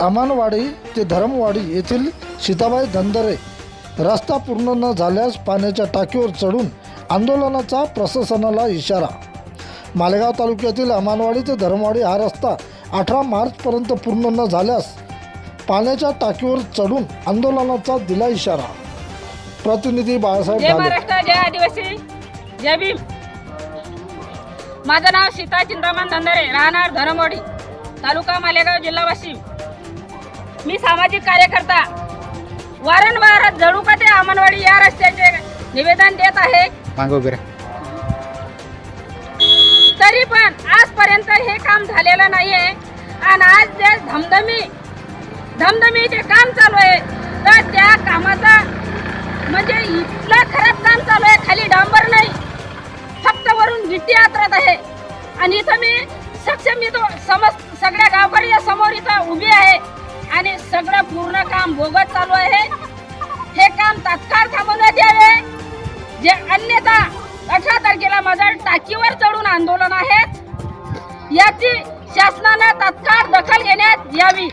अमानवाडी ते धरमवाडी येथील सीताबाई धनदरे रस्ता पूर्ण न झाल्यास पाण्याच्या टाकीवर चढून आंदोलनाचा प्रशासनाला इशारा। मालेगाव तालुक्यातील अमानवाडी ते धरमवाडी हा रस्ता 18 मार्चपर्यंत पूर्ण न झाल्यास पाण्याच्या टाकीवर चढून आंदोलनाचा दिला इशारा। प्रतिनिधी बाळासाहेब जय महाराष्ट्र, जय आदिवासी, जय भीम। माझं नाव सीता चिंतामण धनदरे, राहणार धरमवाडी, तालुका मालेगाव, जिल्हा वाशिम। मी सामाजिक कार्यकर्ता वारंवार जळुका ते अमानवाडी या रस्त्याचे निवेदन देत आहे। तरी पण आजपर्यंत हे काम झालेलं नाही आहे आणि आज जे धमधमीचे काम चालू आहे तर त्या कामाचा म्हणजे इतकं खराब काम चालू आहे। खाली डांबर नाही, फक्त वरून गिट्टी आतरत आहे आणि इथं मी सक्षम सगळ्या गावकऱ्या समोर इथं उभी आहे आणि सगळं पूर्ण काम बोगस चालू आहे। हे काम तात्काळ थांबवण्यात यावे, जे अन्यथा 18 तारखेला माझ्या टाकीवर चढून आंदोलन आहे, याची शासनाने तात्काळ दखल घेण्यात यावी।